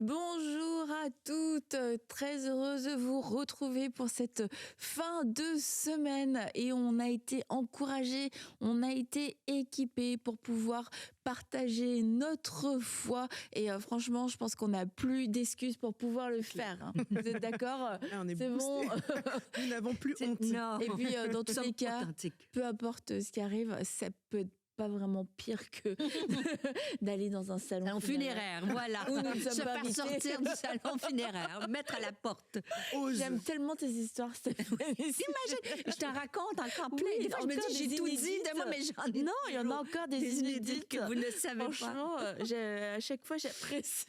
Bonjour à toutes, très heureuse de vous retrouver pour cette fin de semaine et on a été encouragés, on a été équipés pour pouvoir partager notre foi et franchement je pense qu'on n'a plus d'excuses pour pouvoir le faire. Hein. Vous êtes d'accord? On est C'est boosté. bon. Nous n'avons plus honte. Non. Et puis dans tous les cas, Authentique. peu importe ce qui arrive, ça peut être pas vraiment pire que d'aller dans un salon Funéraire, voilà. Où nous ne sommes Se pas faire invités. sortir du salon funéraire, mettre à la porte. Ose. J'aime tellement tes histoires, Stéphanie. Imagine, je t'en raconte encore plein. Oui, Des fois, je me encore dis, j'ai des tout dit inédites. de moi, mais j'en ai Non, il y en a toujours encore des inédites que vous ne savez pas. Franchement, à chaque fois, j'apprécie.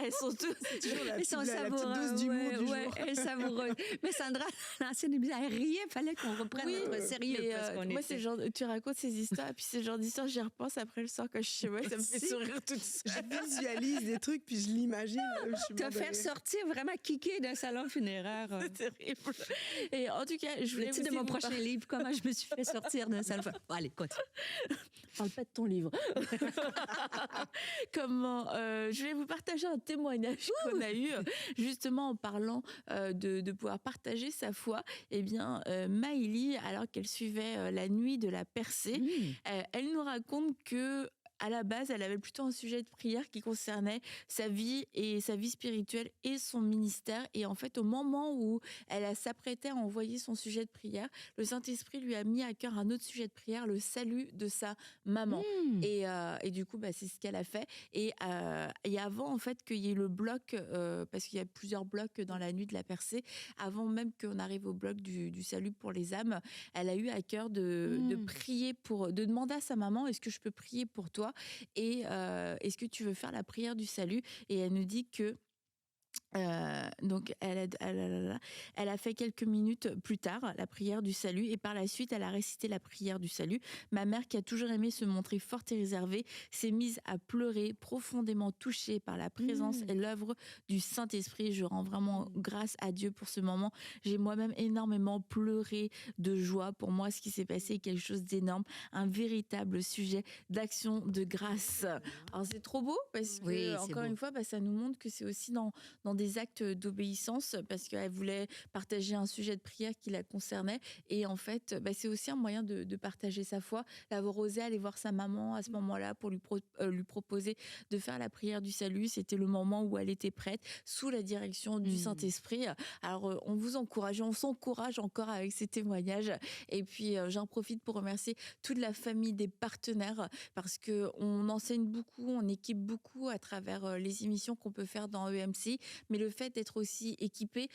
Elles sont toutes... Toujours la Elles sont petite savoureuses. dose d'humour du ouais, jour. elles savoureuses. Mais Sandra, l'ancienne émission, elle riait, il fallait qu'on reprenne notre sérieux. mais, parce qu'on moi, était- c'est le genre, tu racontes ces histoires, et puis c'est le genre d'histoire, j'y repense après le soir quand je suis chez moi, ça me fait Si. sourire toute seule. Je visualise des trucs, puis je l'imagine. Je suis Te morte de faire rire. sortir vraiment kicker d'un salon funéraire. C'est terrible. Et en tout cas, je voulais Le titre de aussi mon vous prochain livre, comment je me suis fait sortir d'un salon funéraire. Bon, allez, continue. Parle pas de ton livre. Comment je vais vous partager un témoignage qu'on a eu justement en parlant de pouvoir partager sa foi. Eh bien, Maëlie, alors qu'elle suivait la nuit de la percée, elle nous raconte que à la base, elle avait plutôt un sujet de prière qui concernait sa vie spirituelle et son ministère. Et en fait, au moment où elle s'apprêtait à envoyer son sujet de prière, le Saint-Esprit lui a mis à cœur un autre sujet de prière, le salut de sa maman. Et du coup, c'est ce qu'elle a fait. Et avant, en fait, qu'il y ait le bloc, parce qu'il y a plusieurs blocs dans la nuit de la percée, avant même qu'on arrive au bloc du salut pour les âmes, elle a eu à cœur de prier de demander à sa maman, est-ce que je peux prier pour toi? Et est-ce que tu veux faire la prière du salut? Et elle nous dit que donc elle a fait quelques minutes plus tard la prière du salut et par la suite elle a récité la prière du salut. Ma mère, qui a toujours aimé se montrer forte et réservée, s'est mise à pleurer, profondément touchée par la présence et l'œuvre du Saint-Esprit. Je rends vraiment grâce à Dieu pour ce moment. J'ai moi-même énormément pleuré de joie. Pour moi, ce qui s'est passé est quelque chose d'énorme, un véritable sujet d'action de grâce. Alors c'est trop beau parce que Oui, c'est encore beau. une fois, ça nous montre que c'est aussi dans des actes d'obéissance, parce qu'elle voulait partager un sujet de prière qui la concernait. Et en fait, c'est aussi un moyen de partager sa foi, d'avoir osé aller voir sa maman à ce moment-là pour lui proposer de faire la prière du salut. C'était le moment où elle était prête, sous la direction du Saint-Esprit. Alors, on vous encourage, on s'encourage encore avec ces témoignages. Et puis, j'en profite pour remercier toute la famille des partenaires, parce qu'on enseigne beaucoup, on équipe beaucoup à travers les émissions qu'on peut faire dans EMC. Mais le fait d'être aussi équipé,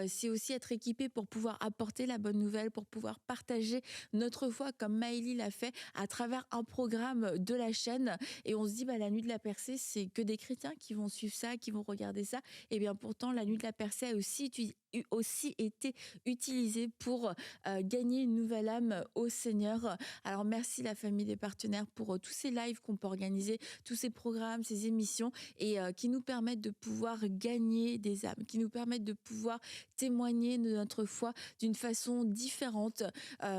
c'est aussi être équipé pour pouvoir apporter la bonne nouvelle, pour pouvoir partager notre foi comme Maëlie l'a fait à travers un programme de la chaîne. Et on se dit, la nuit de la percée, c'est que des chrétiens qui vont suivre ça, qui vont regarder ça. Et bien pourtant, la nuit de la percée a aussi été utilisée pour gagner une nouvelle âme au Seigneur. Alors merci la famille des partenaires pour tous ces lives qu'on peut organiser, tous ces programmes, ces émissions, et qui nous permettent de pouvoir gagner des âmes, qui nous permettent de pouvoir témoigner de notre foi d'une façon différente,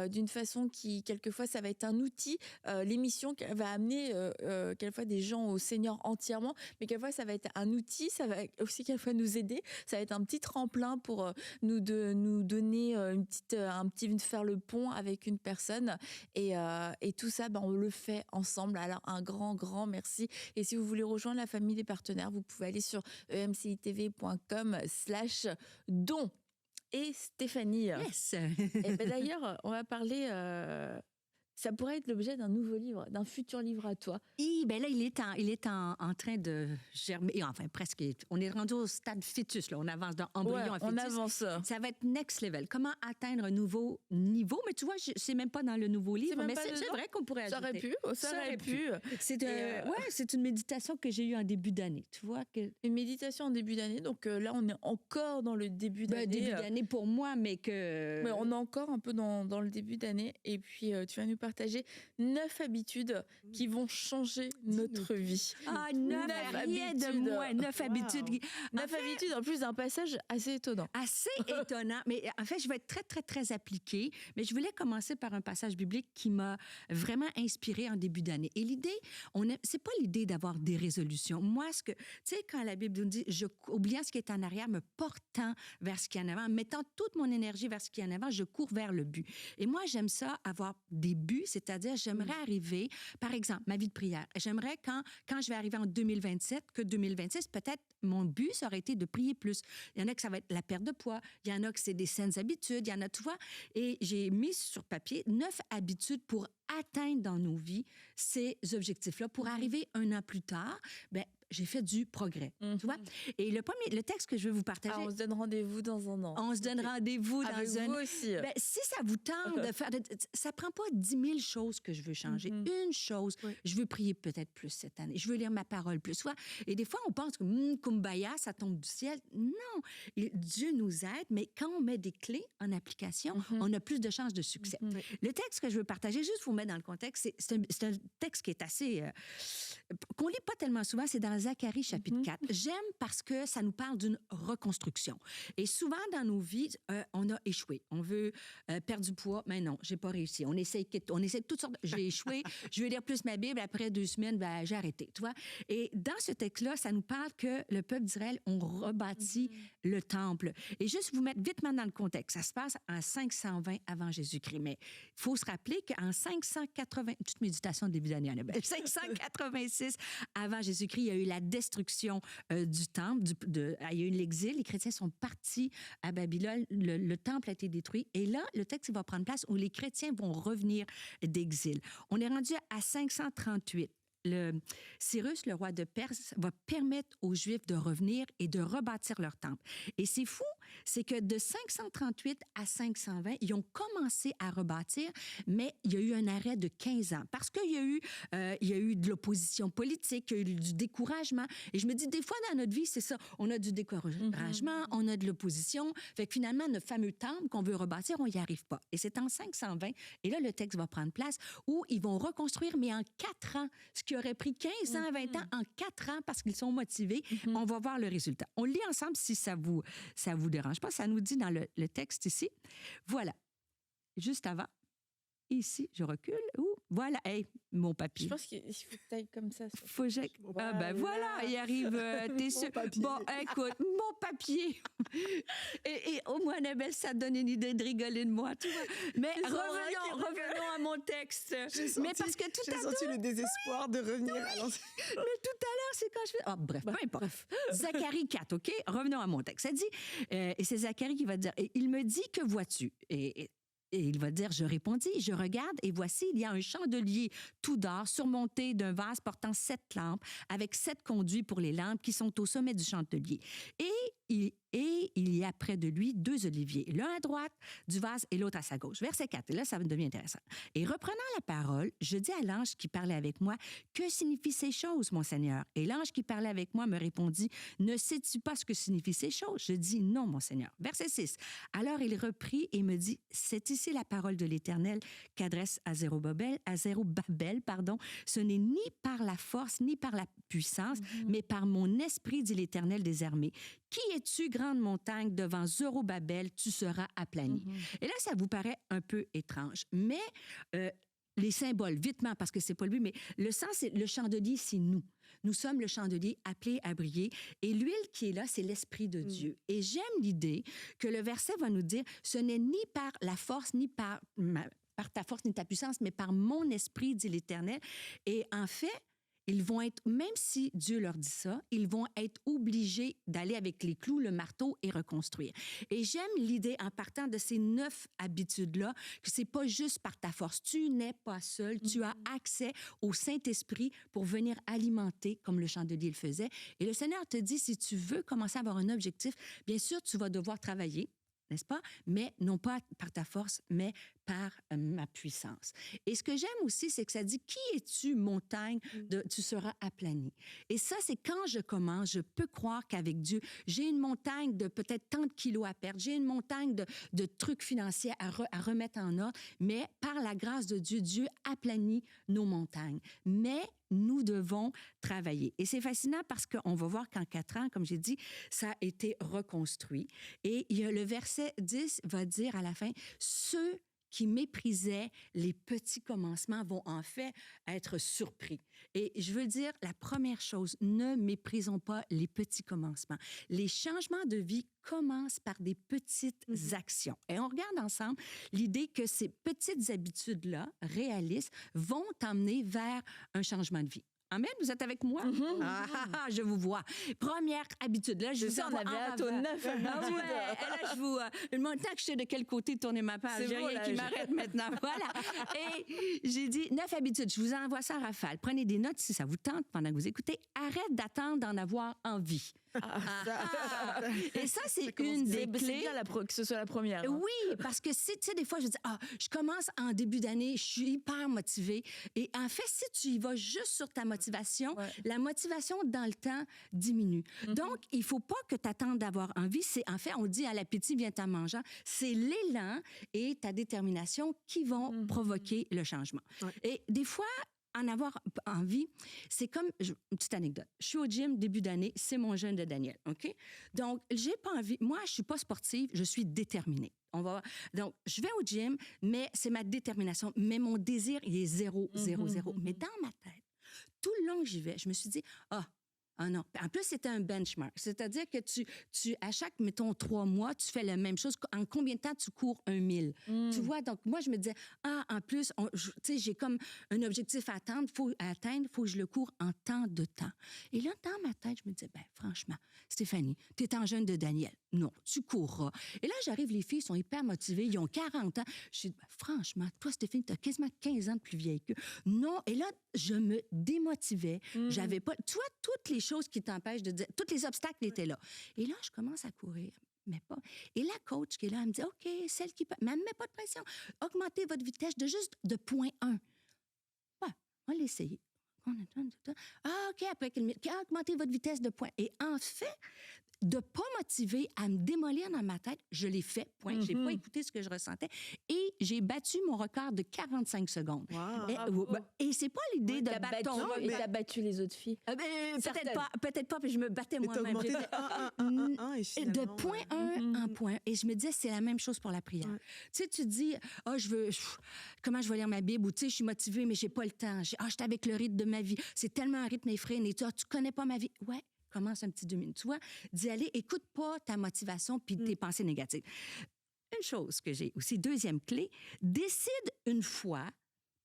d'une façon qui, quelquefois, ça va être un outil, l'émission va amener quelquefois des gens au Seigneur entièrement, mais quelquefois ça va être un outil, ça va aussi quelquefois nous aider, ça va être un petit tremplin pour nous donner faire le pont avec une personne, et tout ça, on le fait ensemble. Alors un grand merci. Et si vous voulez rejoindre la famille des partenaires, vous pouvez aller sur emcitv.com/don. Et Stéphanie, Yes. et d'ailleurs, on va parler. Ça pourrait être l'objet d'un nouveau livre, d'un futur livre à toi. Là, il est en train de germer. Enfin, presque. On est rendu au stade fœtus, là. On avance d'un embryon à fœtus. On avance. Ça va être next level. Comment atteindre un nouveau niveau? Mais tu vois, c'est même pas dans le nouveau livre. même Mais pas c'est dedans? vrai qu'on pourrait Ça ajouter. aurait pu. C'est une méditation que j'ai eue en début d'année. Tu vois que Une méditation en début d'année. Donc là, on est encore dans le début d'année. début d'année pour moi, mais que Mais on est encore un peu dans le début d'année. Et puis, tu vas nous partager partager 9 habitudes qui vont changer notre vie. Ah, 9 rien de habitudes. moins, 9 habitudes. 9 habitudes, en plus d'un passage assez étonnant. Assez étonnant, mais en fait, je vais être très, très, très appliquée. Mais je voulais commencer par un passage biblique qui m'a vraiment inspirée en début d'année. Et l'idée, c'est pas l'idée d'avoir des résolutions. Moi, tu sais, quand la Bible nous dit, oubliant ce qui est en arrière, me portant vers ce qui est en avant, mettant toute mon énergie vers ce qui est en avant, je cours vers le but. Et moi, j'aime ça, avoir des buts, c'est-à-dire, j'aimerais arriver, par exemple, ma vie de prière. J'aimerais, quand je vais arriver en 2027, que 2026, peut-être, mon but, ça aurait été de prier plus. Il y en a que ça va être la perte de poids, il y en a que c'est des saines habitudes, il y en a, tu vois. Et j'ai mis sur papier 9 habitudes pour atteindre dans nos vies ces objectifs-là. Pour arriver un an plus tard, ben j'ai fait du progrès, tu vois. Et le texte que je veux vous partager... on se donne rendez-vous dans un an. On se donne rendez-vous dans avec un... vous aussi. Ben, si ça vous tente de faire... Ça prend pas 10 000 choses que je veux changer. Une chose, je veux prier peut-être plus cette année. Je veux lire ma parole plus. Soit. Et des fois, on pense que kumbaya, ça tombe du ciel. Non, Dieu nous aide, mais quand on met des clés en application, on a plus de chances de succès. Le texte que je veux partager, juste vous mettre dans le contexte, c'est un texte qui est assez... qu'on lit pas tellement souvent, c'est dans Zacharie, chapitre 4. J'aime parce que ça nous parle d'une reconstruction. Et souvent, dans nos vies, on a échoué. On veut perdre du poids, mais non, j'ai pas réussi. On essaie toutes sortes... J'ai échoué, je veux lire plus ma Bible, après 2 semaines, ben, j'ai arrêté, tu vois. Et dans ce texte-là, ça nous parle que le peuple d'Israël ont rebâti le temple. Et juste vous mettre vitement dans le contexte, ça se passe en 520 avant Jésus-Christ. Mais il faut se rappeler qu'en 580... Toute méditation de début d'année, Annabelle. 586 avant Jésus-Christ, il y a eu la destruction du temple, il y a eu l'exil, les chrétiens sont partis à Babylone, le temple a été détruit, et là, le texte va prendre place où les chrétiens vont revenir d'exil. On est rendu à 538. Cyrus, le roi de Perse, va permettre aux Juifs de revenir et de rebâtir leur temple. Et c'est fou, c'est que de 538 à 520, ils ont commencé à rebâtir, mais il y a eu un arrêt de 15 ans parce qu'il y a eu de l'opposition politique, il y a eu du découragement. Et je me dis, des fois dans notre vie, c'est ça, on a du découragement, on a de l'opposition. Fait que finalement, notre fameux temple qu'on veut rebâtir, on n'y arrive pas. Et c'est en 520, et là, le texte va prendre place, où ils vont reconstruire, mais en 4 ans, ce qui aurait pris 15 ans, 20 ans, en 4 ans, parce qu'ils sont motivés. On va voir le résultat. On lit ensemble si ça vous dérange pas. Ça nous dit dans le texte ici. Voilà. Juste avant. Ici, je recule. Voilà. Hey, mon papier. Je pense qu'il faut que tu ailles comme ça. Faut que j'aille... Ah ben voilà, il arrive. T'es sûr. Bon, écoute, mon papier. et au moins, Annabelle, ça donne une idée de rigoler de moi, tu vois. Mais revenons à mon texte. Mais parce que tout à l'heure... J'ai senti le désespoir de revenir à l'ancien. Mais tout à l'heure, c'est quand je fais... Oh, bref, peu importe. Zacharie 4, OK? Revenons à mon texte. Ça dit, et c'est Zacharie qui va dire, « Il me dit, que vois-tu? » Et il va dire, je répondis, je regarde et voici, il y a un chandelier tout d'or surmonté d'un vase portant 7 lampes avec 7 conduits pour les lampes qui sont au sommet du chandelier. Et il y a près de lui 2 oliviers, l'un à droite du vase et l'autre à sa gauche. Verset 4, et là, ça devient intéressant. Et reprenant la parole, je dis à l'ange qui parlait avec moi, « Que signifient ces choses, mon Seigneur? » Et l'ange qui parlait avec moi me répondit, « Ne sais-tu pas ce que signifient ces choses? » Je dis, « Non, mon Seigneur. » Verset 6. Alors il reprit et me dit, « C'est ici la parole de l'Éternel qu'adresse à Zérubabel, pardon. Ce n'est ni par la force, ni par la puissance, mais par mon esprit, dit l'Éternel des armées. Qui es-tu, grande montagne, devant Zorobabel, tu seras aplani. Et là, ça vous paraît un peu étrange. Mais les symboles, vitement, parce que c'est pas le but, mais le sens, c'est le chandelier, c'est nous. Nous sommes le chandelier appelé à briller. Et l'huile qui est là, c'est l'Esprit de Dieu. Et j'aime l'idée que le verset va nous dire, ce n'est ni par la force, ni par ta force, ni ta puissance, mais par mon esprit, dit l'Éternel. Et en fait, ils vont être, même si Dieu leur dit ça, ils vont être obligés d'aller avec les clous, le marteau et reconstruire. Et j'aime l'idée, en partant de ces 9 habitudes-là, que c'est pas juste par ta force. Tu n'es pas seul. Tu as accès au Saint-Esprit pour venir alimenter, comme le chandelier le faisait. Et le Seigneur te dit, si tu veux commencer à avoir un objectif, bien sûr, tu vas devoir travailler. n'est-ce pas? Mais non pas par ta force, mais par ma puissance. Et ce que j'aime aussi, c'est que ça dit, qui es-tu, montagne, tu seras aplani. Et ça, c'est quand je commence, je peux croire qu'avec Dieu, j'ai une montagne de peut-être tant de kilos à perdre, j'ai une montagne de trucs financiers à remettre en ordre, mais par la grâce de Dieu, Dieu aplanit nos montagnes. Mais nous devons travailler. Et c'est fascinant parce qu'on va voir qu'en 4 ans, comme j'ai dit, ça a été reconstruit. Et il y a le verset 10 va dire à la fin, ceux qui méprisaient les petits commencements vont en fait être surpris. Et je veux dire, la première chose, ne méprisons pas les petits commencements. Les changements de vie commencent par des petites actions. Et on regarde ensemble l'idée que ces petites habitudes-là, réalistes, vont t'emmener vers un changement de vie. Amen, vous êtes avec moi? Je vous vois. Première habitude. Là, je vous on avait hâte aux 9 habitudes. Ah ouais. Et là, je vous... Maintenant que je sais de quel côté tourner ma page, j'ai rien qui m'arrête maintenant. Voilà. Et j'ai dit 9 habitudes. Je vous envoie ça en rafale. Prenez des notes si ça vous tente pendant que vous écoutez. Arrête d'attendre d'en avoir envie. Et ça, c'est une des clés. C'est bien que ce soit la première. Hein. Oui, parce que si, tu sais, des fois, je dis, je commence en début d'année, je suis hyper motivée. Et en fait, si tu y vas juste sur ta motivation, la motivation dans le temps diminue. Donc, il ne faut pas que tu attendes d'avoir envie. C'est, en fait, on dit à l'appétit vient en mangeant. C'est l'élan et ta détermination qui vont provoquer le changement. Et des fois, en avoir envie, c'est comme, une petite anecdote. Je suis au gym début d'année, c'est mon jeûne de Daniel, OK? Donc, j'ai pas envie, moi, je suis pas sportive, je suis déterminée. Donc, je vais au gym, mais c'est ma détermination. Mais mon désir, il est 0, 0, 0. Mais dans ma tête, tout le long que j'y vais, je me suis dit, ah non. En plus, c'était un benchmark. C'est-à-dire que tu à chaque, mettons, 3 mois, tu fais la même chose. En combien de temps tu cours 1 000? Tu vois, donc moi, je me disais, en plus, tu sais, j'ai comme un objectif à atteindre, il faut que je le cours en tant de temps. Et là, dans ma tête, je me disais, franchement, Stéphanie, tu es en jeûne de Daniel. Non, tu courras. Et là, j'arrive, les filles sont hyper motivées, ils ont 40 ans. Je dis, franchement, toi, Stéphanie, tu as quasiment 15 ans de plus vieille qu'eux. Non, et là, je me démotivais. J'avais pas... Tu vois, toutes les choses qui t'empêchent de dire... Tous les obstacles étaient là. Et là, je commence à courir. Mais pas. Et la coach qui est là, elle me dit, OK, celle qui peut... Mais elle ne met pas de pression. Augmentez votre vitesse de juste de 0,1. On va l'essayer. OK, après, augmentez votre vitesse de 0,1. Et en fait, de ne pas motiver à me démolir dans ma tête, je l'ai fait, point. Je n'ai pas écouté ce que je ressentais. Et j'ai battu mon record de 45 secondes. Wow. Et c'est pas l'idée de battre ton... Et t'as battu les autres filles? Peut-être pas, puis je me battais moi-même. Et De 0,1 en 0,1. Et je me disais, c'est la même chose pour la prière. Tu sais, tu dis, comment je vais lire ma Bible? Ou tu sais, je suis motivée, mais j'ai pas le temps. Je suis avec le rythme de ma vie. C'est tellement un rythme effréné. Tu connais pas ma vie. Ouais. Commence un petit 2 minutes. Tu vois, d'y aller, écoute pas ta motivation puis tes pensées négatives. Une chose que j'ai aussi, deuxième clé, décide une fois,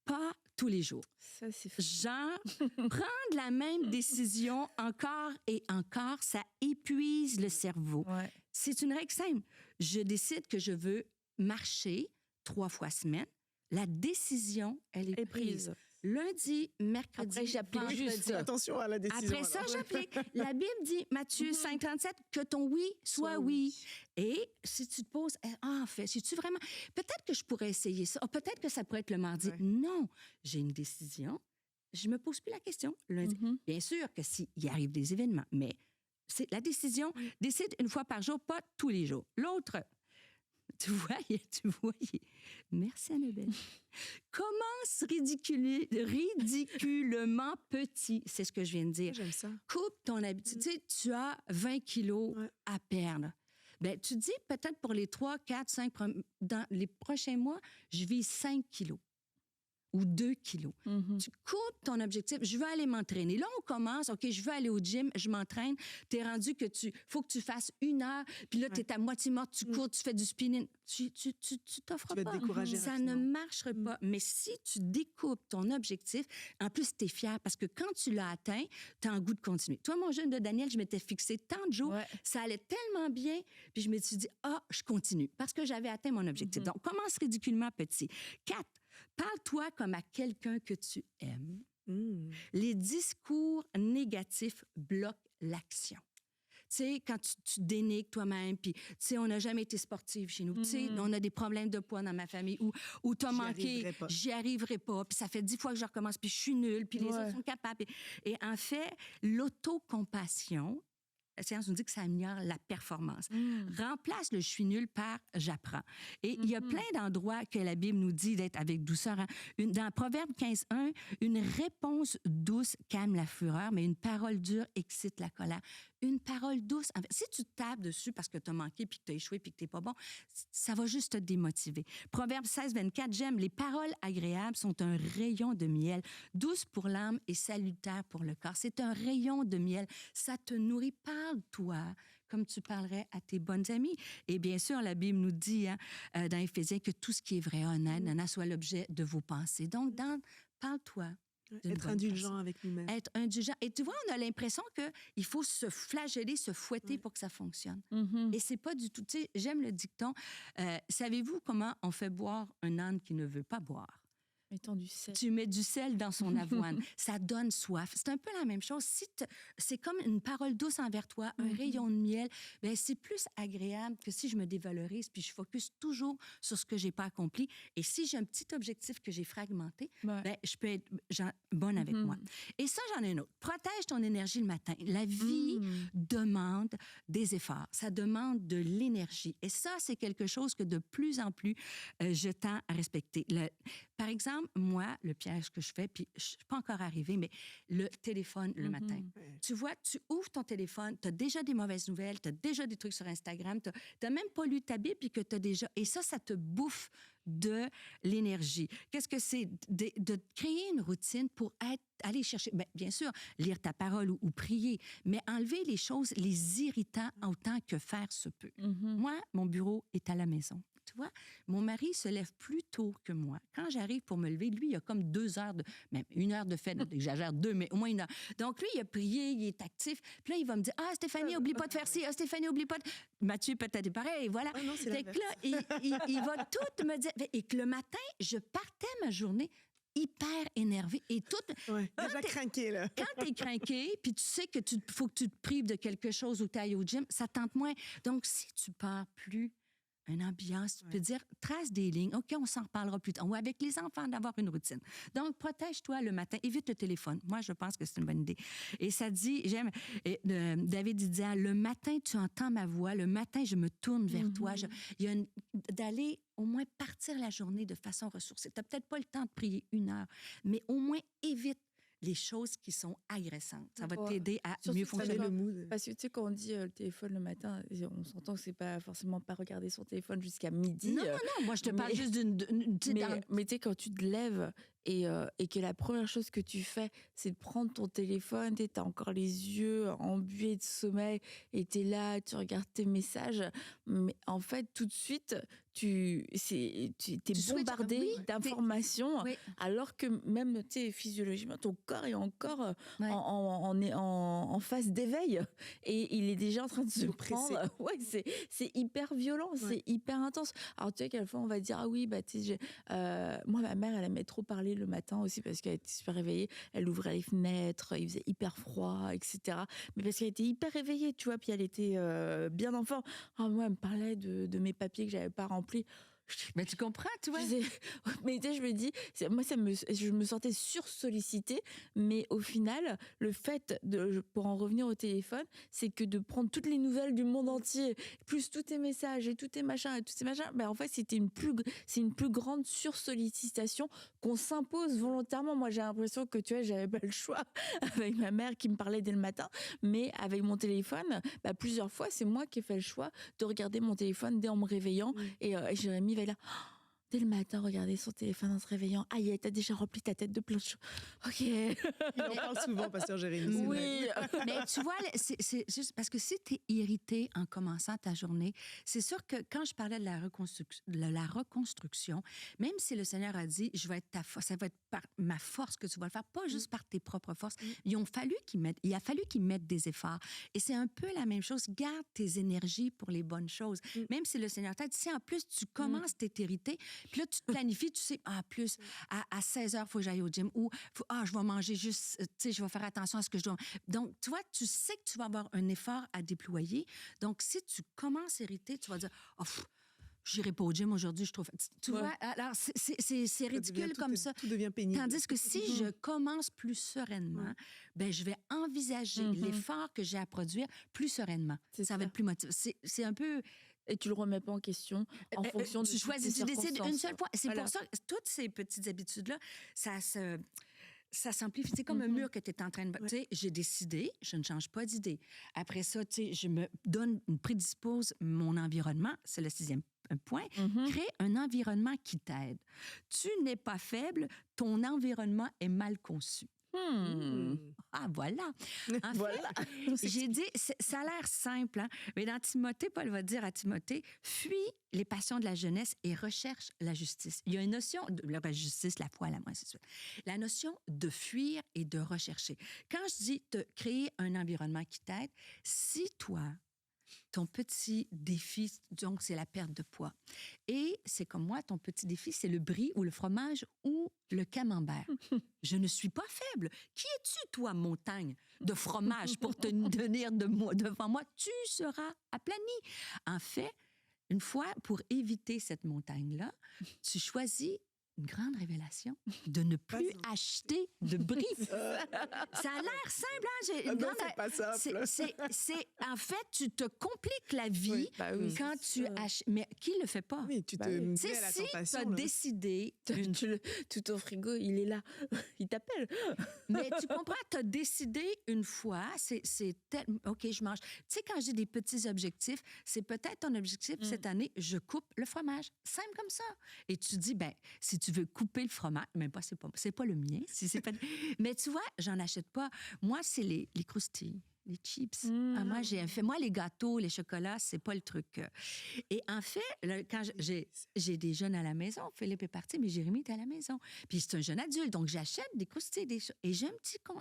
pas tous les jours. Ça, c'est fou. Genre, prendre la même décision encore et encore, ça épuise le cerveau. Ouais. C'est une règle simple. Je décide que je veux marcher 3 fois semaine. La décision, elle est prise. Lundi, mercredi, après, j'applique vendredi. juste. Attention à la décision. Après ça, j'applique. La Bible dit, Matthieu 5,37, que ton oui soit oui. Et si tu te poses, en fait, si tu vraiment... Peut-être que je pourrais essayer ça. Peut-être que ça pourrait être le mardi. Non, j'ai une décision. Je ne me pose plus la question. Lundi. Bien sûr que s'il arrive des événements, mais c'est la décision. Décide une fois par jour, pas tous les jours. L'autre... Tu voyais. Merci, Annabelle. Commence ridiculement petit. C'est ce que je viens de dire. J'aime ça. Coupe ton habitude. Tu sais, tu as 20 kilos à perdre. Ben, tu dis peut-être pour les 3, 4, 5, dans les prochains mois, je vise 5 kilos. Ou 2 kilos. Tu coupes ton objectif. Je veux aller m'entraîner. Là, on commence. OK, je veux aller au gym. Je m'entraîne. Tu es rendu que faut que tu fasses 1 heure. Puis là, tu es à moitié morte. Tu cours, tu fais du spinning. Tu t'offres pas. Tu vas te décourager Ça rapidement. ne marcherait pas. Mais si tu découpes ton objectif, en plus, tu es fier parce que quand tu l'as atteint, tu as un goût de continuer. Toi, mon jeune de Daniel, je m'étais fixé tant de jours. Ça allait tellement bien. Puis je me suis dit, je continue parce que j'avais atteint mon objectif. Donc, commence ridiculement petit. 4. Parle-toi comme à quelqu'un que tu aimes. Les discours négatifs bloquent l'action. sais, quand tu dénigres toi-même, puis, tu sais, on n'a jamais été sportif chez nous. Tu sais, on a des problèmes de poids dans ma famille où tu as manqué, j'y arriverai pas, puis ça fait 10 fois que je recommence, puis je suis nulle, puis les autres sont capables. Et en fait, l'autocompassion, la science nous dit que ça améliore la performance. Remplace le « je suis nul » par « j'apprends ». Et il y a plein d'endroits que la Bible nous dit d'être avec douceur. Hein. Dans Proverbe 15:1, une réponse douce calme la fureur, mais une parole dure excite la colère. Une parole douce, en fait, si tu tapes dessus parce que tu as manqué, puis que tu as échoué, puis que tu n'es pas bon, ça va juste te démotiver. Proverbe 16:24, j'aime, les paroles agréables sont un rayon de miel, douce pour l'âme et salutaire pour le corps. C'est un rayon de miel, ça te nourrit. Parle-toi comme tu parlerais à tes bonnes amies. Et bien sûr, la Bible nous dit dans Éphésiens que tout ce qui est vrai, honnête, soit l'objet de vos pensées. Donc, parle-toi. Être indulgent avec nous-mêmes. Être indulgent. Et tu vois, on a l'impression qu'il faut se flageller, se fouetter pour que ça fonctionne. Et c'est pas du tout... Tu sais, j'aime le dicton. Savez-vous comment on fait boire un âne qui ne veut pas boire? Mettant du sel. Tu mets du sel dans son avoine. Ça donne soif. C'est un peu la même chose. C'est comme une parole douce envers toi, un rayon de miel, ben c'est plus agréable que si je me dévalorise puis je focus toujours sur ce que j'ai pas accompli. Et si j'ai un petit objectif que j'ai fragmenté, ben, je peux être bonne avec moi. Et ça, j'en ai un autre. Protège ton énergie le matin. La vie demande des efforts. Ça demande de l'énergie. Et ça, c'est quelque chose que de plus en plus, je tends à respecter. Par exemple, moi, le piège que je fais, puis je ne suis pas encore arrivée, mais le téléphone le matin. Tu vois, tu ouvres ton téléphone, tu as déjà des mauvaises nouvelles, tu as déjà des trucs sur Instagram, tu n'as même pas lu ta Bible, puis que tu as déjà... Et ça te bouffe de l'énergie. Qu'est-ce que c'est? De créer une routine pour aller chercher... Bien sûr, lire ta parole ou prier, mais enlever les choses, les irritants autant que faire se peut. Moi, mon bureau est à la maison. Tu vois, mon mari se lève plus tôt que moi. Quand j'arrive pour me lever, lui, il a comme 2 heures même 1 heure de fête, j'exagère 2, mais au moins 1 heure. Donc, lui, il a prié, il est actif. Puis là, il va me dire, « Ah, Stéphanie, oublie pas de faire ci. Ah, Stéphanie, oublie pas de... » Mathieu, peut-être pareil, voilà. Ah non, c'est fait que là, il va tout me dire. Et que le matin, je partais ma journée hyper énervée et tout. Déjà craqué, là. Quand t'es craqué, puis tu sais que faut que tu te prives de quelque chose ou t'ailles au gym, ça tente moins. Donc, si tu pars plus une ambiance, tu peux dire, trace des lignes. OK, on s'en reparlera plus tard. Ou avec les enfants, d'avoir une routine. Donc, protège-toi le matin. Évite le téléphone. Moi, je pense que c'est une bonne idée. Et ça dit, David il dit, le matin, tu entends ma voix. Le matin, je me tourne vers toi. Il y a d'aller au moins partir la journée de façon ressourcée. Tu n'as peut-être pas le temps de prier 1 heure, mais au moins évite les choses qui sont agressantes. Ça va t'aider à mieux fonctionner. Le mood. Parce que tu sais, quand on dit le téléphone le matin, on s'entend que c'est pas forcément pas regarder son téléphone jusqu'à midi. Non, moi je te parle juste d'une... Mais tu sais, quand tu te lèves et que la première chose que tu fais, c'est de prendre ton téléphone, tu as encore les yeux embués de sommeil et tu es là, tu regardes tes messages, mais en fait, tout de suite, tu es bombardé d'informations, alors que même physiologiquement, ton corps est encore en phase d'éveil et il est déjà en train de se prendre. C'est hyper violent, c'est hyper intense. Alors tu sais, quelquefois, on va dire, ah oui, bah, moi, ma mère, elle aimait trop parler le matin aussi parce qu'elle était super réveillée. Elle ouvrait les fenêtres, il faisait hyper froid, etc. Mais parce qu'elle était hyper réveillée, tu vois, puis elle était bien en forme. Moi, elle me parlait de mes papiers que j'avais pas remplis. Mais tu comprends, tu vois. Mais tu sais, je me dis, moi, je me sentais sursollicitée, mais au final, le fait, pour en revenir au téléphone, c'est que de prendre toutes les nouvelles du monde entier, plus tous tes messages et tous tes machins, en fait, c'est une plus grande sursollicitation qu'on s'impose volontairement. Moi, j'ai l'impression que, tu vois, j'avais pas le choix avec ma mère qui me parlait dès le matin, mais avec mon téléphone, plusieurs fois, c'est moi qui ai fait le choix de regarder mon téléphone dès en me réveillant et Jérémy va là, dès le matin, regarder son téléphone en se réveillant. Aïe, t'as déjà rempli ta tête de plein de choses. OK. Il en parle souvent, pasteur Jérémy. Oui. Mais tu vois, c'est juste parce que si t'es irrité en commençant ta journée, c'est sûr que quand je parlais de la reconstruction, même si le Seigneur a dit, je vais être ta force, ça va être par ma force que tu vas le faire, pas juste par tes propres forces. Il a fallu qu'ils mettent des efforts. Et c'est un peu la même chose. Garde tes énergies pour les bonnes choses. Même si le Seigneur t'a dit, si en plus tu commences, t'es irrité, Puis là, tu te planifies, tu sais, plus à 16 heures, il faut que j'aille au gym ou je vais manger juste, tu sais, je vais faire attention à ce que je dois. Donc, tu vois, tu sais que tu vas avoir un effort à déployer. Donc, si tu commences à irriter, tu vas dire, j'irai pas au gym aujourd'hui, je trouve. Tu vois, alors c'est ridicule comme ça. Tout devient pénible. Tandis que si je commence plus sereinement, ben je vais envisager l'effort que j'ai à produire plus sereinement. Ça va être plus motivant. C'est un peu... Et tu le remets pas en question en fonction de tu choisis, tu décides une seule fois. C'est Voilà. pour ça que toutes ces petites habitudes-là, ça s'amplifie. C'est comme un mur que tu es en train de... Tu sais, j'ai décidé, je ne change pas d'idée. Après ça, tu sais, je me prédispose mon environnement. C'est le 6e point. Crée un environnement qui t'aide. Tu n'es pas faible, ton environnement est mal conçu. Ah, voilà. En fait, j'ai dit, ça a l'air simple, hein? Mais dans Timothée, Paul va dire à Timothée, fuis les passions de la jeunesse et recherche la justice. Il y a une notion de la justice, la foi, la moi, c'est ça. La notion de fuir et de rechercher. Quand je dis te créer un environnement qui t'aide, si toi, ton petit défi, donc, c'est la perte de poids. Et c'est comme moi, ton petit défi, c'est le brie ou le fromage ou le camembert. Je ne suis pas faible. Qui es-tu, toi, montagne de fromage pour te tenir devant moi? Tu seras aplani. En fait, une fois, pour éviter cette montagne-là, tu choisis une grande révélation de ne plus acheter de brie. Ça a l'air simple, hein? Non, c'est pas simple. En fait, tu te compliques la vie quand tu achètes. Mais qui le fait pas? Oui, tu te mets à la si tentation. tu as décidé... Tout ton frigo, il est là. Il t'appelle. Mais tu comprends, tu as décidé une fois, OK, je mange. Tu sais, quand j'ai des petits objectifs, c'est peut-être ton objectif cette année, je coupe le fromage. Simple comme ça. Et tu dis, ben si tu veux couper le fromage, même pas, c'est pas le mien. Mais tu vois, j'en achète pas. Moi, c'est les croustilles. Les chips. Moi, les gâteaux, les chocolats, c'est pas le truc. Et en fait, quand j'ai des jeunes à la maison, Philippe est parti, mais Jérémy est à la maison. Puis c'est un jeune adulte, donc j'achète des croustilles. Et j'ai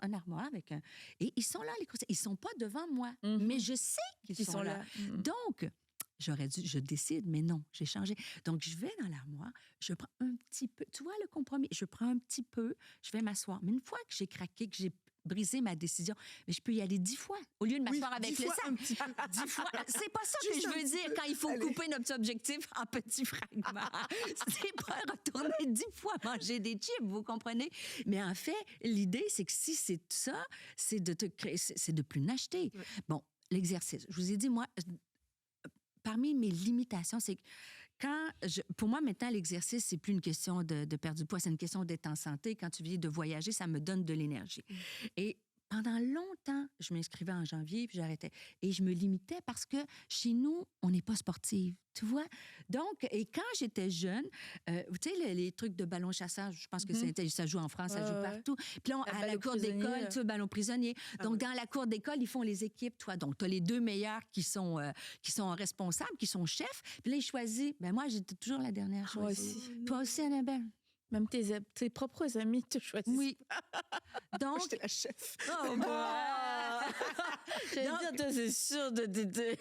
un armoire avec un... Et ils sont là, les croustilles. Ils sont pas devant moi, mais je sais qu'ils sont là. Donc... je décide, mais non, j'ai changé. Donc, je vais dans l'armoire, je prends un petit peu, tu vois le compromis, je prends un petit peu, je vais m'asseoir. Mais une fois que j'ai craqué, que j'ai brisé ma décision, mais je peux y aller 10 fois, au lieu de m'asseoir avec le sac. 10 fois. C'est pas ça que je veux dire quand il faut couper notre objectif en petits fragments. C'est pas retourner 10 fois manger des chips, vous comprenez? Mais en fait, l'idée, c'est que si c'est ça, c'est de te créer, c'est de plus n'acheter. Bon, l'exercice. Je vous ai dit, moi... Parmi mes limitations, c'est que pour moi, maintenant, l'exercice, c'est plus une question de perdre du poids, c'est une question d'être en santé. Quand tu viens de voyager, ça me donne de l'énergie. Et pendant longtemps, je m'inscrivais en janvier, puis j'arrêtais. Et je me limitais parce que chez nous, on n'est pas sportive, tu vois? Donc, et quand j'étais jeune, tu sais, les trucs de ballon chasseur, je pense que ça joue en France, ça joue partout. Puis là, à la cour d'école, tu sais, ballon prisonnier. Donc, dans la cour d'école, ils font les équipes, toi. Donc, tu as les 2 meilleurs qui sont responsables, qui sont chefs. Puis là, ils choisissent. Ben moi, j'étais toujours la dernière choisie. Toi aussi, Annabelle? Même tes propres amis te choisissent. Oui. Donc... J'étais la chef. Oh, bah! J'allais dire, toi, c'est sûr de t'aider.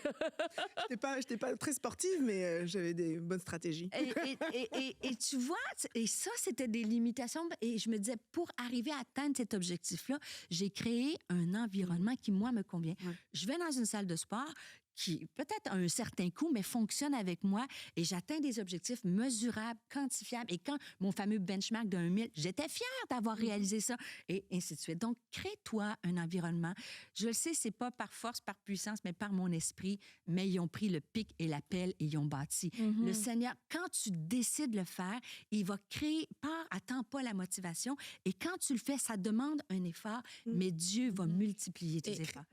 J'étais pas très sportive, mais j'avais des bonnes stratégies. Et tu vois, et ça, c'était des limitations. Et je me disais, pour arriver à atteindre cet objectif-là, j'ai créé un environnement qui, moi, me convient. Je vais dans une salle de sport qui peut-être a un certain coût, mais fonctionne avec moi et j'atteins des objectifs mesurables, quantifiables. Et quand mon fameux benchmark de 1000, j'étais fière d'avoir réalisé ça et ainsi de suite. Donc, crée-toi un environnement. Je le sais, c'est pas par force, par puissance, mais par mon esprit, mais ils ont pris le pic et la pelle et ils ont bâti. Le Seigneur, quand tu décides de le faire, il va créer, attends pas la motivation et quand tu le fais, ça demande un effort, mais Dieu va multiplier tes efforts.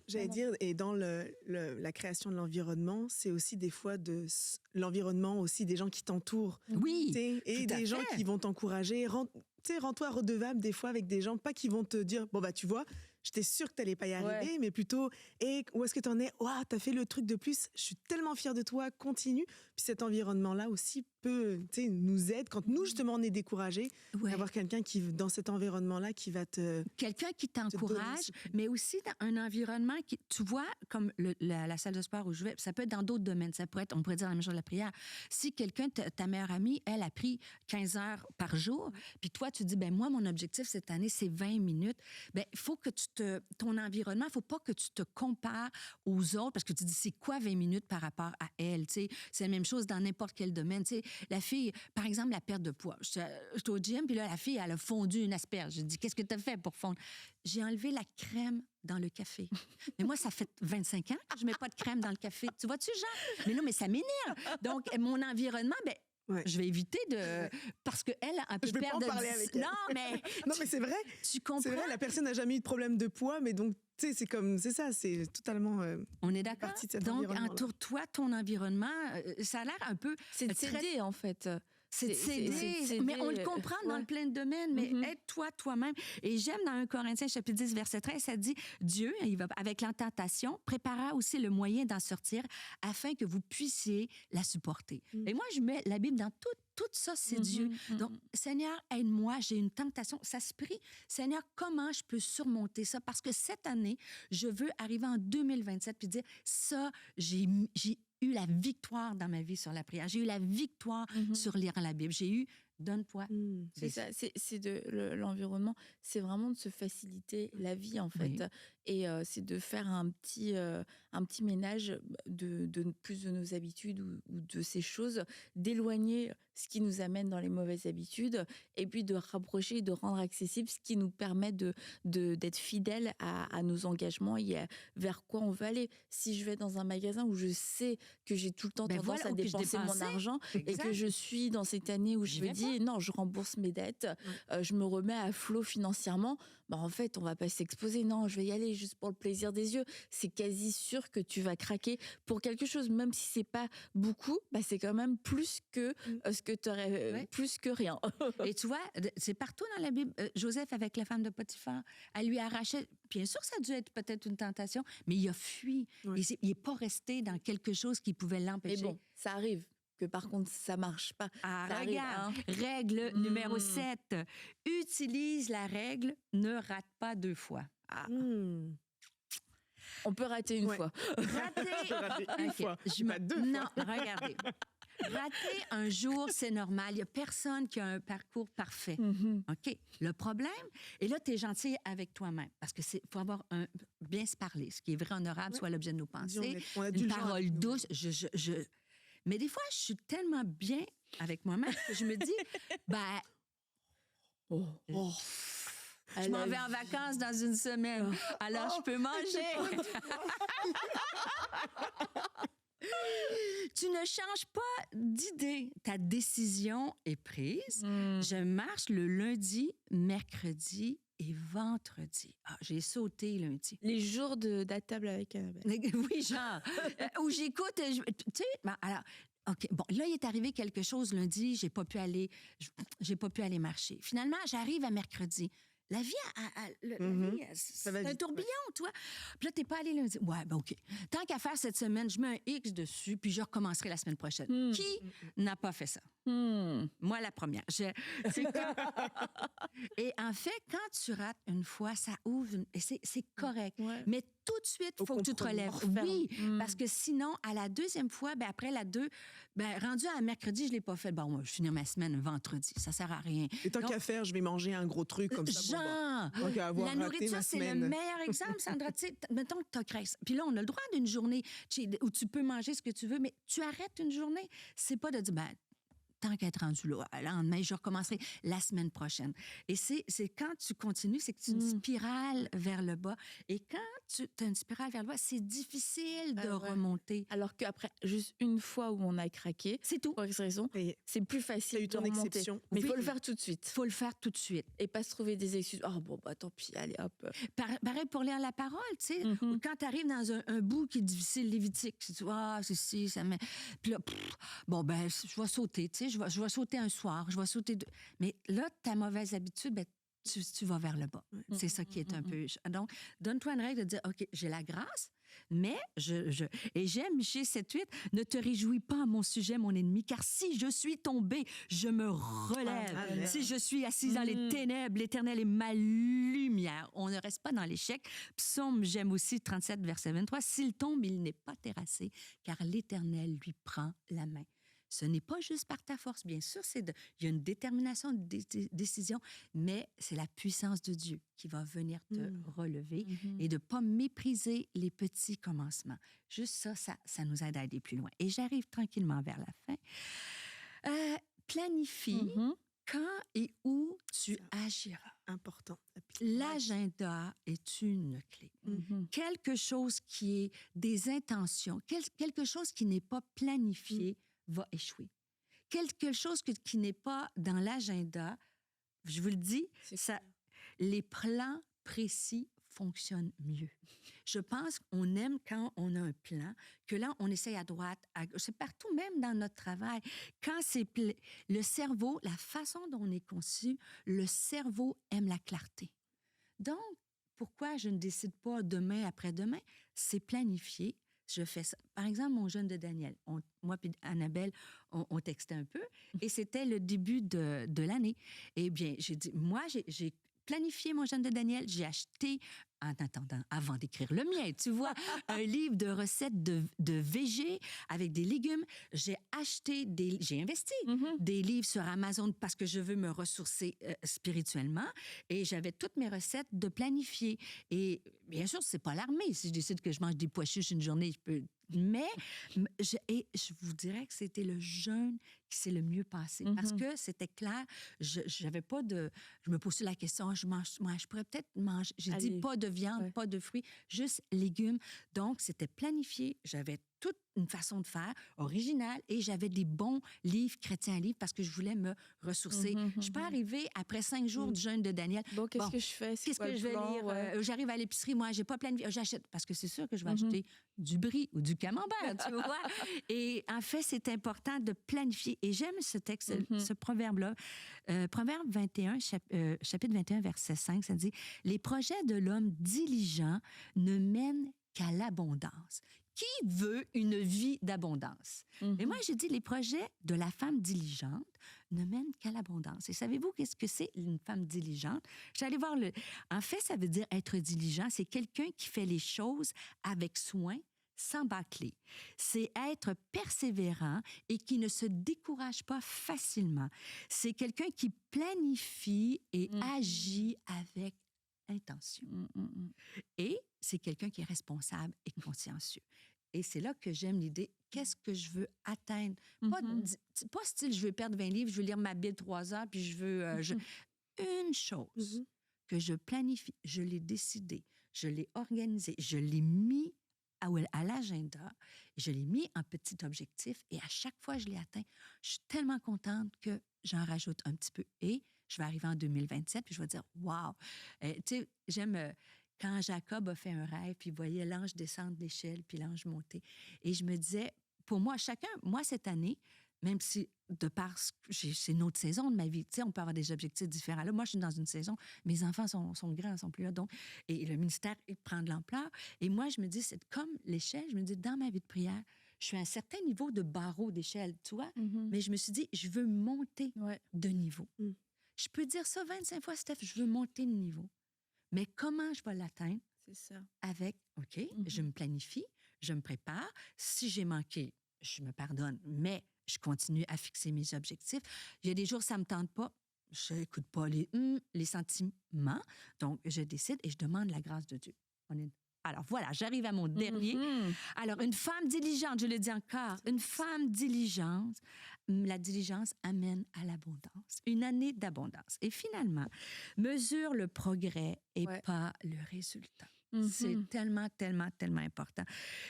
J'allais dire, et dans la création de l'environnement, c'est aussi des fois l'environnement aussi des gens qui t'entourent. Oui. Et des gens qui vont t'encourager. Rends-toi redevable des fois avec des gens, pas qui vont te dire, bon, bah, tu vois, j'étais sûre que t'allais pas y arriver, Ouais. mais plutôt, et où est-ce que t'en es? Waouh, t'as fait le truc de plus. Je suis tellement fière de toi. Continue. Puis cet environnement-là aussi peut, tu sais, nous aide quand nous justement on est découragés. Ouais. D'avoir quelqu'un qui, dans cet environnement-là, qui va te Quelqu'un qui donner t'encourage, ce coup. mais aussi dans un environnement qui, tu vois, comme la salle de sport où je vais, ça peut être dans d'autres domaines. Ça pourrait être, on pourrait dire la même chose de la prière. Si quelqu'un, ta meilleure amie, elle a pris 15 heures par jour, puis toi, tu dis, ben moi, mon objectif cette année, c'est 20 minutes, ben il faut que ton environnement, il faut pas que tu te compares aux autres, parce que tu dis, c'est quoi 20 minutes par rapport à elle, tu sais? C'est la même chose dans n'importe quel domaine, tu sais. La fille, par exemple, la perte de poids. J'étais au gym, puis là, la fille, elle a fondu une asperge. J'ai dit, qu'est-ce que tu as fait pour fondre? J'ai enlevé la crème dans le café. Mais moi, ça fait 25 ans que je mets pas de crème dans le café. Tu vois-tu, Jean? Mais non, mais ça m'énerve. Donc, mon environnement, ben, Ouais. je vais éviter de... Parce qu'elle, elle peut Je vais pas en perdre... parler avec elle. Non, mais... Non, mais c'est vrai. Tu comprends? C'est vrai, la personne n'a jamais eu de problème de poids, mais donc, tu sais, c'est ça, c'est totalement. On est d'accord? partie de cet Donc, environnement-là. entoure-toi, ton environnement, ça a l'air un peu... C'est de très- s'aider, en fait. C'est de c'est de s'aider. s'aider, Mais on le comprend dans ouais. plein de domaines, mais Mhm. aide-toi toi-même. Et j'aime dans 1 Corinthiens, chapitre 10, verset 13, ça dit, Dieu, il va, avec la tentation, préparera aussi le moyen d'en sortir afin que vous puissiez la supporter. Et moi, je mets la Bible dans tout ça, c'est Dieu. Mhm. Donc, Seigneur, aide-moi, j'ai une tentation. Ça se prie. Seigneur, comment je peux surmonter ça? Parce que cette année, je veux arriver en 2027 puis dire, ça, j'ai eu la victoire dans ma vie sur la prière. J'ai eu la victoire Mhm. sur lire la Bible. J'ai eu, donne-toi. Mm. C'est ça, c'est de l'environnement, c'est vraiment de se faciliter la vie en fait, Oui. et c'est de faire un petit ménage de plus de nos habitudes ou de ces choses, d'éloigner ce qui nous amène dans les mauvaises habitudes, et puis de rapprocher et de rendre accessible ce qui nous permet d'être fidèles à nos engagements et vers quoi on veut aller. Si je vais dans un magasin où je sais que j'ai tout le temps Ben tendance voilà, à où que je dépenser mon dépensais. argent et Exact. que je suis dans cette année où J'y je me vais dis non, je rembourse mes dettes, je me remets à flot financièrement, bah en fait, on va pas s'exposer. Non, je vais y aller juste pour le plaisir des yeux. C'est quasi sûr que tu vas craquer pour quelque chose, même si c'est pas beaucoup, bah c'est quand même plus que ce que tu aurais, Ouais. plus que rien. Et tu vois, c'est partout dans la Bible. Joseph, avec la femme de Potiphar, elle lui arrachait. Bien sûr, ça a dû être peut-être une tentation, mais il a fui. Ouais. Il n'est pas resté dans quelque chose qui pouvait Mais l'empêcher. bon, ça arrive que par contre, ça marche pas. Ah, Ça arrive, regarde, hein. règle Mm. numéro 7. Utilise la règle, ne rate pas 2 fois. Ah. Mm. On peut rater une Ouais. fois. Rater, Rater une OK, fois, je pas 2 fois. Non, regardez. Rater un jour, c'est normal. Il n'y a personne qui a un parcours parfait. Mhm. OK. Le problème, et là, tu es gentil avec toi-même, parce que faut avoir bien se parler. Ce qui est vrai, honorable, soit l'objet de nos Dis, pensées. on a du Une genre parole avec nous. douce. Mais des fois, je suis tellement bien avec moi-même que je me dis, ben, Oh. je m'en vais en vacances dans une semaine, alors je peux manger. Tu ne changes pas d'idée. Ta décision est prise. Mm. Je marche le lundi, mercredi et vendredi. Ah, j'ai sauté lundi. Les jours de la table avec Annabelle. Oui, genre. Où j'écoute, tu sais, ben, alors, OK, bon, là, il est arrivé quelque chose lundi, j'ai pas pu aller marcher. Finalement, j'arrive à mercredi. La vie, la Mhm. vie, c'est va un vite, tourbillon, toi. Puis là, t'es pas allé lundi. Ouais, ben OK. Tant qu'à faire cette semaine, je mets un X dessus, puis je recommencerai la semaine prochaine. Mm. Qui n'a pas fait ça? Mm. Moi, la première. C'est Et en fait, quand tu rates une fois, ça ouvre, et c'est correct. Ouais. Mais tout de suite, il Au faut que tu te compromis. relèves. On referme. Oui, Mm. parce que sinon, à la deuxième fois, ben après la 2, ben rendu à mercredi, je l'ai pas fait. Bon, moi, je finis ma semaine vendredi. Ça sert à rien. Et tant Donc, qu'à faire, je vais manger un gros truc comme ça. bon, Genre, Tant qu'à avoir la raté nourriture, ma c'est le semaine. meilleur exemple, Sandra. Tu sais, mettons que tu as graisse. Puis là, on a le droit d'une journée où tu peux manger ce que tu veux, mais tu arrêtes une journée. C'est pas de dire, ben, tant qu'à être rendu là, le lendemain, je recommencerai la semaine prochaine. Et c'est quand tu continues, c'est que tu as une spirale vers le bas. Et quand tu as une spirale vers le bas, c'est difficile de Ah ouais. remonter. Alors qu'après, juste une fois où on a craqué, C'est tout. pour X raison, Et c'est plus t'as facile eu de ton remonter. exception. Mais il faut Oui. le faire tout de suite. Il faut le faire tout de suite. Et pas se trouver des excuses. Oh bon, bah tant pis, allez hop. Pareil pour lire la parole, tu sais. Mhm. Ou quand tu arrives dans un bout qui est difficile, Lévitique, tu dis, ah, c'est ci, ça me. Puis là, bon, ben, je vais sauter, tu sais, je vais sauter un soir, je vais sauter deux. Mais là, ta mauvaise habitude, ben, tu vas vers le bas. C'est ça qui est un peu... Donc, donne-toi une règle de dire, OK, j'ai la grâce, mais et j'aime Michée 7-8, ne te réjouis pas à mon sujet, mon ennemi, car si je suis tombé, je me relève. Amen. Si je suis assise dans les ténèbres, l'Éternel est ma lumière. On ne reste pas dans l'échec. Psaume, j'aime aussi 37, verset 23. S'il tombe, il n'est pas terrassé, car l'Éternel lui prend la main. Ce n'est pas juste par ta force, bien sûr, il y a une détermination, une décision, mais c'est la puissance de Dieu qui va venir te relever et de ne pas mépriser les petits commencements. Juste ça nous aide à aller plus loin. Et j'arrive tranquillement vers la fin. Planifie quand et où tu agiras. Important. L'agenda est une clé. Quelque chose qui est des intentions, quelque chose qui n'est pas planifié va échouer. Quelque chose qui n'est pas dans l'agenda, je vous le dis, les plans précis fonctionnent mieux. Je pense qu'on aime quand on a un plan, que là, on essaye à droite, c'est partout, même dans notre travail. Quand c'est le cerveau, la façon dont on est conçu, le cerveau aime la clarté. Donc, pourquoi je ne décide pas demain, après-demain? C'est planifié. Je fais ça. Par exemple, mon jeûne de Daniel. Moi et Annabelle, on textait un peu et c'était le début de l'année. Eh bien, j'ai dit, moi, j'ai planifié mon jeûne de Daniel. J'ai acheté, en attendant, avant d'écrire le mien, tu vois, un livre de recettes de végé avec des légumes. J'ai investi des livres sur Amazon parce que je veux me ressourcer spirituellement et j'avais toutes mes recettes de planifier. Et bien sûr, c'est pas l'armée. Si je décide que je mange des pois chiches une journée, je peux... Mais je vous dirais que c'était le jeûne qui s'est le mieux passé parce que c'était clair. J'avais pas de... Je me posais la question, je pourrais peut-être manger... J'ai dit pas de viande, pas de fruits, juste légumes. Donc, c'était planifié. J'avais toute une façon de faire originale et j'avais des bons livres chrétiens à lire parce que je voulais me ressourcer. Je suis pas arrivée après 5 jours de jeûne de Daniel. Bon, qu'est-ce que je fais? Qu'est-ce que je vais lire? J'arrive à l'épicerie, moi, j'ai pas planifié. J'achète parce que c'est sûr que je vais acheter du brie ou du camembert, tu vois. Et en fait, c'est important de planifier. Et j'aime ce texte, ce proverbe-là. Proverbe 21, chapitre 21, verset 5, ça dit « Les projets de l'homme diligent ne mènent qu'à l'abondance. » Qui veut une vie d'abondance? Et moi, je dis, les projets de la femme diligente ne mènent qu'à l'abondance. Et savez-vous qu'est-ce que c'est une femme diligente? J'allais voir En fait, ça veut dire être diligent. C'est quelqu'un qui fait les choses avec soin, sans bâcler. C'est être persévérant et qui ne se décourage pas facilement. C'est quelqu'un qui planifie et agit avec intention. Et c'est quelqu'un qui est responsable et consciencieux. Et c'est là que j'aime l'idée, qu'est-ce que je veux atteindre? Pas style, je veux perdre 20 livres, je veux lire ma Bible 3 heures, puis je veux... Une chose que je planifie, je l'ai décidé, je l'ai organisé, je l'ai mis à l'agenda, je l'ai mis en petit objectif et à chaque fois je l'ai atteint, je suis tellement contente que j'en rajoute un petit peu. Et je vais arriver en 2027 puis je vais dire, wow! Tu sais, j'aime... Quand Jacob a fait un rêve, puis il voyait l'ange descendre l'échelle, puis l'ange monter. Et je me disais, pour moi, moi, cette année, même si, de par c'est une autre saison de ma vie, tu sais, on peut avoir des objectifs différents. Là, moi, je suis dans une saison, mes enfants sont grands, sont plus là, donc, et le ministère, il prend de l'ampleur. Et moi, je me dis, c'est comme l'échelle, je me dis, dans ma vie de prière, je suis à un certain niveau de barreau d'échelle, tu vois, mais je me suis dit, je veux monter de niveau. Je peux dire ça 25 fois, Steph, je veux monter de niveau. Mais comment je vais l'atteindre? C'est ça. Avec, OK, je me planifie, je me prépare. Si j'ai manqué, je me pardonne, mais je continue à fixer mes objectifs. Il y a des jours, ça ne me tente pas. Je n'écoute pas les sentiments. Donc, je décide et je demande la grâce de Dieu. Alors, voilà, j'arrive à mon dernier. Alors, une femme diligente, je le dis encore, une femme diligente, la diligence amène à l'abondance. Une année d'abondance. Et finalement, mesure le progrès et pas le résultat. C'est tellement, tellement, tellement important.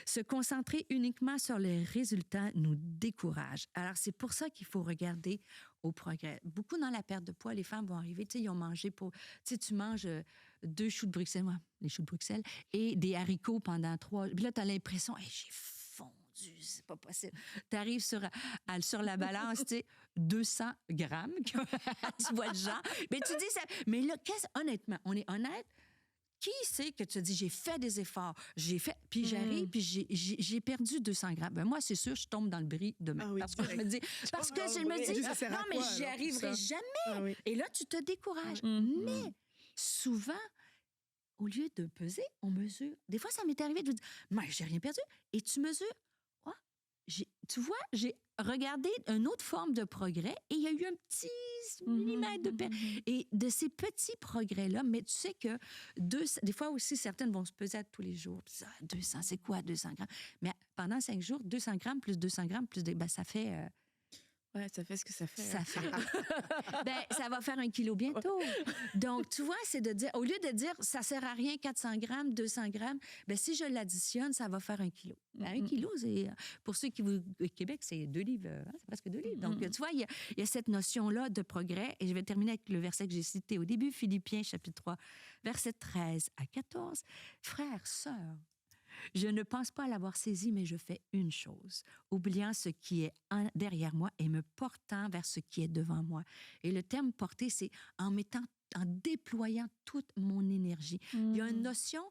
Se concentrer uniquement sur les résultats nous décourage. Alors, c'est pour ça qu'il faut regarder au progrès. Beaucoup dans la perte de poids, les femmes vont arriver, tu sais, ils ont mangé pour... Tu sais, tu manges 2 choux de Bruxelles, les choux de Bruxelles, et des haricots pendant 3... Puis là, tu as l'impression, hey, j'ai fondu. Dieu, c'est pas possible. Tu arrives sur la balance, tu sais, 200 grammes. Tu vois le genre. Mais tu dis ça. Mais là, honnêtement, on est honnête. Qui sait que tu te dis, j'ai fait des efforts, puis j'arrive, puis j'ai perdu 200 grammes. Ben moi, c'est sûr, je tombe dans le bris demain. Parce que je me dis, non, mais j'y arriverai jamais. Et là, tu te décourages. Mais souvent, au lieu de peser, on mesure. Des fois, ça m'est arrivé de dire, mais j'ai rien perdu. Et tu mesures. Tu vois, j'ai regardé une autre forme de progrès et il y a eu un petit millimètre de perte. Et de ces petits progrès-là, mais tu sais que des fois aussi, certaines vont se peser tous les jours. 200, c'est quoi 200 grammes? Mais pendant 5 jours, 200 grammes plus 200 grammes plus... ça fait... Ouais, ça fait ce que ça fait. Ça fait. Ça va faire 1 kilo bientôt. Donc, tu vois, c'est de dire, au lieu de dire, ça sert à rien, 400 grammes, 200 grammes, si je l'additionne, ça va faire 1 kilo. 1 kilo, c'est, pour ceux qui vivent au Québec, c'est 2 livres, c'est presque 2 livres. Donc, tu vois, il y a cette notion-là de progrès. Et je vais terminer avec le verset que j'ai cité au début, Philippiens, chapitre 3, versets 13 à 14. Frères, sœurs, je ne pense pas l'avoir saisi, mais je fais une chose, oubliant ce qui est derrière moi et me portant vers ce qui est devant moi. Et le terme porter, c'est en déployant toute mon énergie. Il y a une notion,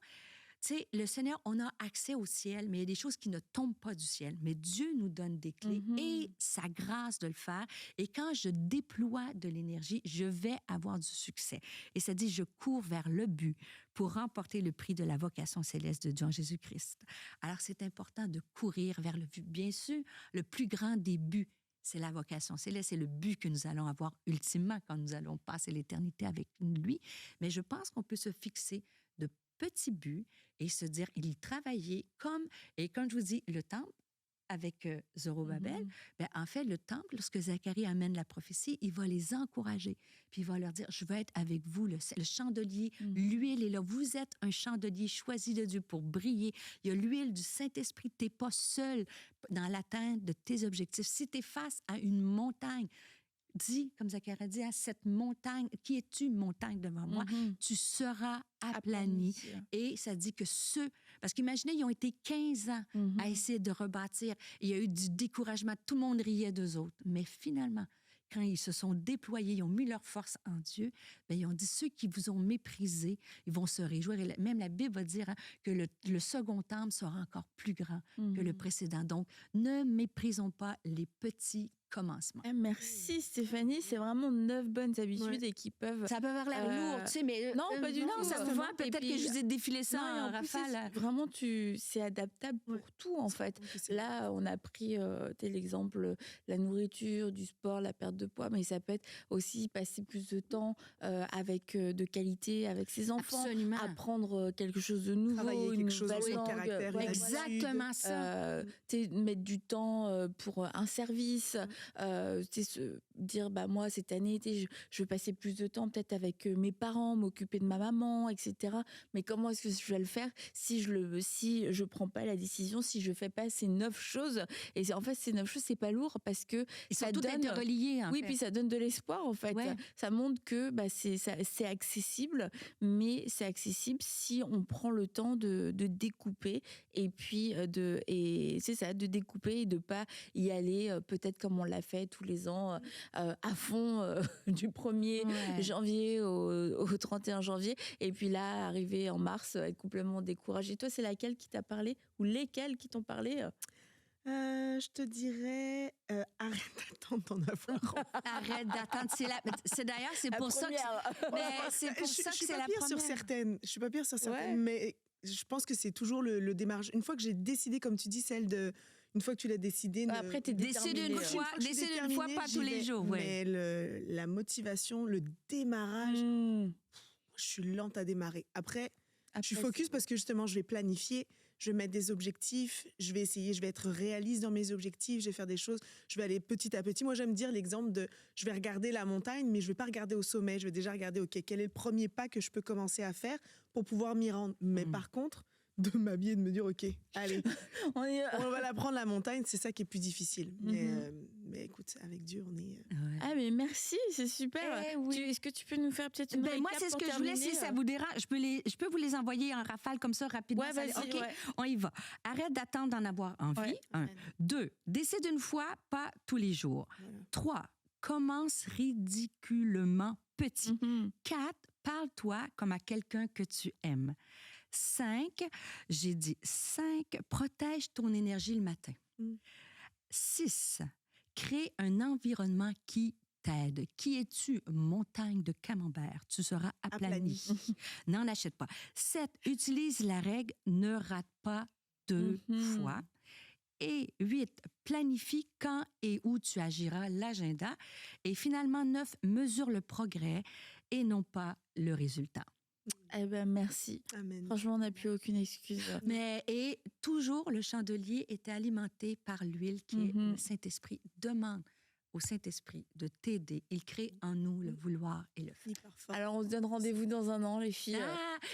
tu sais, le Seigneur, on a accès au ciel, mais il y a des choses qui ne tombent pas du ciel. Mais Dieu nous donne des clés et sa grâce de le faire. Et quand je déploie de l'énergie, je vais avoir du succès. Et ça dit, je cours vers le but pour remporter le prix de la vocation céleste de Dieu en Jésus-Christ. Alors, c'est important de courir vers le but. Bien sûr, le plus grand des buts, c'est la vocation céleste, c'est le but que nous allons avoir ultimement quand nous allons passer l'éternité avec lui. Mais je pense qu'on peut se fixer de petits buts et se dire, il y travailler comme je vous dis, le temple, avec Zorobabel, en fait, le temple, lorsque Zacharie amène la prophétie, il va les encourager. Puis il va leur dire, je veux être avec vous, le chandelier, l'huile est là. Vous êtes un chandelier choisi de Dieu pour briller. Il y a l'huile du Saint-Esprit. Tu n'es pas seul dans l'atteinte de tes objectifs. Si tu es face à une montagne, dis, comme Zacharie dit, à cette montagne, qui es-tu, montagne devant moi? Tu seras aplani. Et ça dit que parce qu'imaginez, ils ont été 15 ans à essayer de rebâtir. Il y a eu du découragement. Tout le monde riait d'eux autres. Mais finalement, quand ils se sont déployés, ils ont mis leur force en Dieu, ils ont dit, ceux qui vous ont méprisé, ils vont se réjouir. Et même la Bible va dire que le second temple sera encore plus grand que le précédent. Donc, ne méprisons pas les petits commencements. Merci Stéphanie, c'est vraiment 9 bonnes habitudes et qui peuvent... Ça peut avoir l'air lourd, tu sais, mais... Non, pas du tout. Non, ça souvent, peut-être que je vous ai défilé ça en rafale. Vraiment, c'est adaptable pour tout, en fait. Là, on a pris l'exemple, la nourriture, du sport, la perte de poids, mais ça peut être aussi passer plus de temps avec de qualité, avec ses enfants. Absolument. Apprendre quelque chose de nouveau, travailler quelque chose nouvelle langue. caractère. Exactement ça. Mettre du temps pour un service, dire moi cette année je veux passer plus de temps peut-être avec mes parents, m'occuper de ma maman, etc. Mais comment est-ce que je vais le faire si je prends pas la décision, si je fais pas ces 9 choses? Et en fait, ces 9 choses, c'est pas lourd parce que ça donne interreliés. Puis ça donne de l'espoir en fait. Ouais. Ça montre que c'est accessible, mais c'est accessible si on prend le temps de découper et puis de découper et de pas y aller peut-être comme on l'a fait tous les ans à fond du 1er janvier au 31 janvier. Et puis là, arrivé en mars, être complètement découragé. Toi, c'est laquelle qui t'a parlé ou lesquelles qui t'ont parlé? Je te dirais, arrête d'attendre d'en avoir. Arrête d'attendre. C'est d'ailleurs, c'est pour ça que c'est la première. Je suis pas pire sur certaines, mais je pense que c'est toujours le démarrage. Une fois que j'ai décidé, comme tu dis, une fois que tu l'as décidé... Après, t'es décidé une fois, pas tous les jours. Mais la motivation, le démarrage, je suis lente à démarrer. Après, je suis focus parce que justement, je vais planifier, je vais mettre des objectifs, je vais être réaliste dans mes objectifs, je vais faire des choses, je vais aller petit à petit. Moi, j'aime dire l'exemple de, je vais regarder la montagne, mais je vais pas regarder au sommet, je vais déjà regarder, quel est le premier pas que je peux commencer à faire pour pouvoir m'y rendre. Mais par contre, de m'habiller, de me dire, OK, allez, On on va la prendre la montagne, c'est ça qui est plus difficile. Mais écoute, avec Dieu, on est... Ah, mais merci, c'est super. Oui. Est-ce que tu peux nous faire peut-être une Moi, récap c'est ce pour que je voulais, si terminer, ça vous dérange. Je peux vous les envoyer en rafale comme ça, rapidement. Ouais, Ça- vas-y, OK, ouais. on y va. Arrête d'attendre d'en avoir envie. Ouais. 1. 2. Décide une fois, pas tous les jours. Voilà. 3. Commence ridiculement petit. 4. Parle-toi comme à quelqu'un que tu aimes. 5. J'ai dit 5. Protège ton énergie le matin. 6. Crée un environnement qui t'aide. Qui es-tu? Montagne de camembert. Tu seras aplani. N'en achète pas. 7. Utilise la règle ne rate pas 2 fois. Et 8, planifie quand et où tu agiras, l'agenda. Et finalement, 9, mesure le progrès et non pas le résultat. Eh ben, merci. Amen. Franchement, on n'a plus aucune excuse. Et toujours, le chandelier était alimenté par l'huile qui est le Saint-Esprit. Demande au Saint-Esprit de t'aider. Il crée en nous le vouloir et le faire. Hyper fort. Alors, on se donne rendez-vous dans un an, les filles.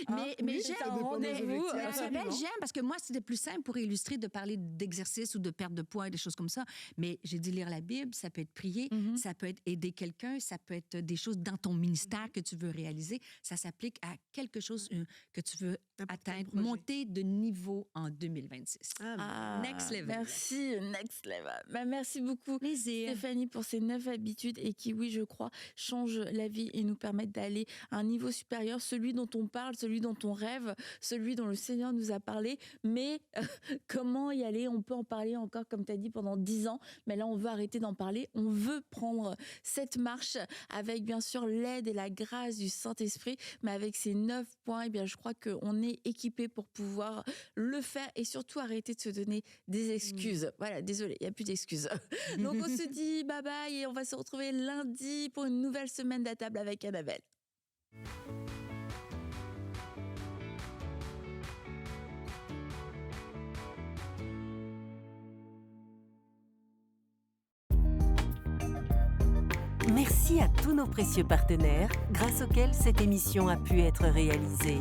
Mais oui, j'aime. c'est un rendez-vous. Mais Absolument. Annabelle, j'aime parce que moi, c'était plus simple pour illustrer de parler d'exercice ou de perte de poids et des choses comme ça. Mais j'ai dit lire la Bible, ça peut être prier, ça peut être aider quelqu'un, ça peut être des choses dans ton ministère que tu veux réaliser. Ça s'applique à quelque chose que tu veux N'importe quel atteindre, projet. monter de niveau en 2026. Ah, Next level. Merci, next level. Bah, merci beaucoup, Plaisir. Stéphanie, pour ces 9 habitudes et qui, oui, je crois, changent la vie et nous permettent d'aller à un niveau supérieur, celui dont on parle, celui dont on rêve, celui dont le Seigneur nous a parlé. Mais comment y aller? On peut en parler encore, comme tu as dit, pendant 10 ans. Mais là, on veut arrêter d'en parler. On veut prendre cette marche avec, bien sûr, l'aide et la grâce du Saint-Esprit. Mais avec ces 9 points, eh bien, je crois qu'on est équipé pour pouvoir le faire et surtout arrêter de se donner des excuses. Voilà, désolé, il n'y a plus d'excuses. Donc, on se dit bye bye et on va se retrouver lundi pour une nouvelle semaine d'À table avec Annabelle. Merci à tous nos précieux partenaires grâce auxquels cette émission a pu être réalisée.